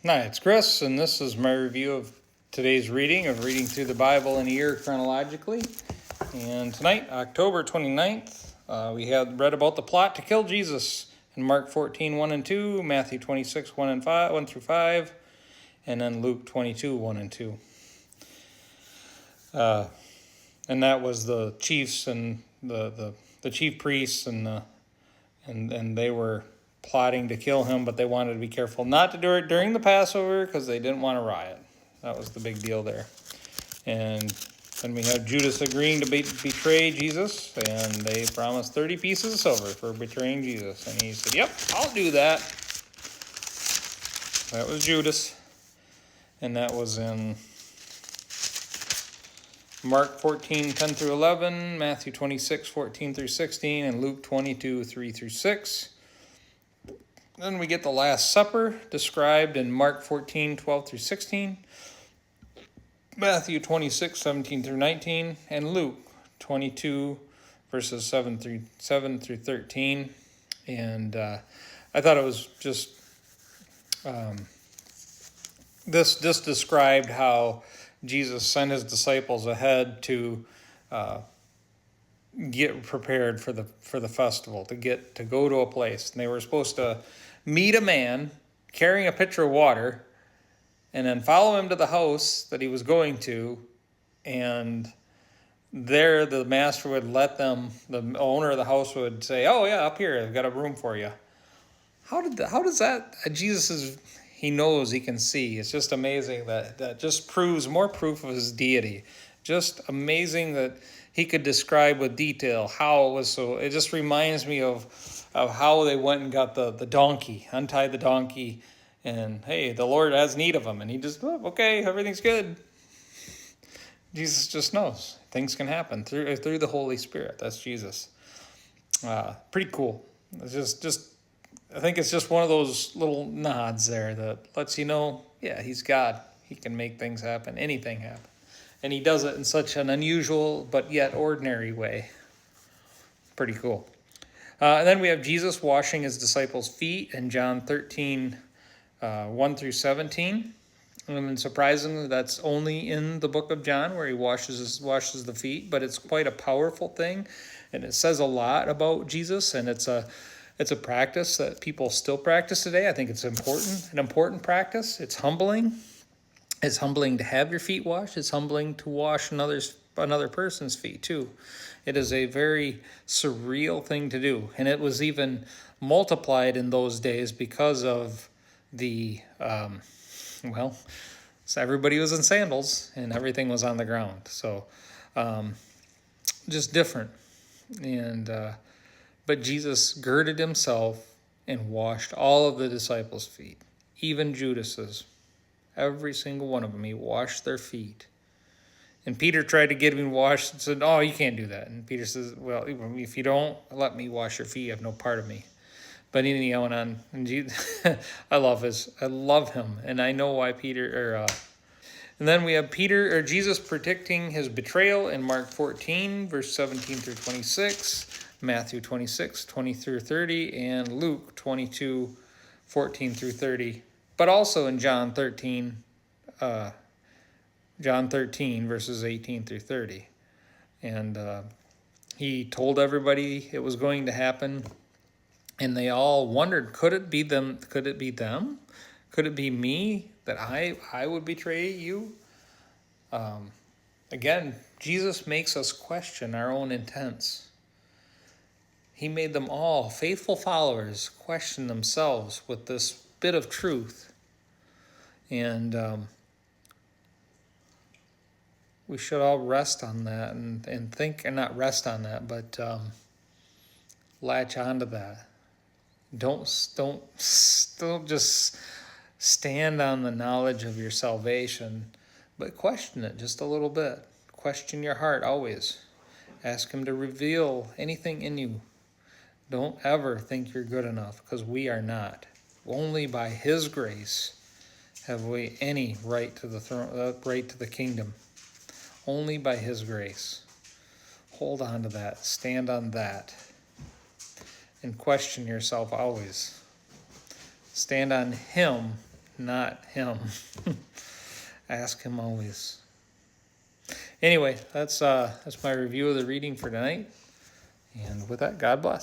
Hi, it's Chris, and this is my review of today's reading through the Bible in a year chronologically. And tonight, October 29th, we had read about the plot to kill Jesus in Mark 14, 1 and 2, Matthew 26, 1 through 5, and then Luke 22, 1 and 2. And that was the chiefs and the chief priests and they were plotting to kill him, but they wanted to be careful not to do it during the Passover because they didn't want to riot. That was the big deal there. And then we have Judas agreeing to betray Jesus, and they promised 30 pieces of silver for betraying Jesus. And he said, "Yep, I'll do that." That was Judas. And that was in Mark 14, 10 through 11, Matthew 26, 14 through 16, and Luke 22, 3 through 6. Then we get the Last Supper described in Mark 14, 12 through 16, Matthew 26, 17 through 19, and Luke 22, verses 7 through 13. And I thought it was just, this described how Jesus sent his disciples ahead to get prepared for the festival, to go to a place. And they were supposed to meet a man carrying a pitcher of water and then follow him to the house that he was going to, and there the master would let them, the owner of the house would say, "Oh yeah, up here, I've got a room for you." How does that, he knows, he can see. It's just amazing that just proves more proof of his deity. Just amazing that he could describe with detail how it was. So it just reminds me of how they went and got the donkey, untied the donkey, and hey, the Lord has need of him. And he just, okay, everything's good. Jesus just knows things can happen through the Holy Spirit. That's Jesus. Pretty cool. It's just I think it's just one of those little nods there that lets you know, yeah, he's God. He can make things happen, anything happen. And he does it in such an unusual but yet ordinary way. Pretty cool. And then we have Jesus washing his disciples' feet in John 13, 1 through 17. And surprisingly, that's only in the book of John where he washes the feet, but it's quite a powerful thing. And it says a lot about Jesus, and it's a practice that people still practice today. I think it's an important practice. It's humbling. It's humbling to have your feet washed. It's humbling to wash another person's feet too. It is a very surreal thing to do. And it was even multiplied in those days because of so everybody was in sandals and everything was on the ground. So just different. And but Jesus girded himself and washed all of the disciples' feet, even Judas's. Every single one of them, he washed their feet. And Peter tried to get him washed and said, "Oh, you can't do that." And Peter says, "Well, if you don't let me wash your feet, you have no part of me." But he went on, and I love him, and I know why Peter. And then we have Jesus predicting his betrayal in Mark 14, verse 17 through 26, Matthew 26, 20 through 30, and Luke 22, 14 through 30. But also in John 13, verses 18 through 30. And he told everybody it was going to happen. And they all wondered, could it be them? Could it be them? Could it be me that I would betray you? Again, Jesus makes us question our own intents. He made them all, faithful followers, question themselves with this bit of truth. And we should all rest on that and think, and not rest on that, but latch onto that. Don't just stand on the knowledge of your salvation, but question it just a little bit. Question your heart always. Ask him to reveal anything in you. Don't ever think you're good enough, because we are not. Only by his grace have we any right to the throne, right to the kingdom. Only by his grace. Hold on to that. Stand on that. And question yourself always. Stand on him, not him. Ask him always. Anyway, that's my review of the reading for tonight. And with that, God bless.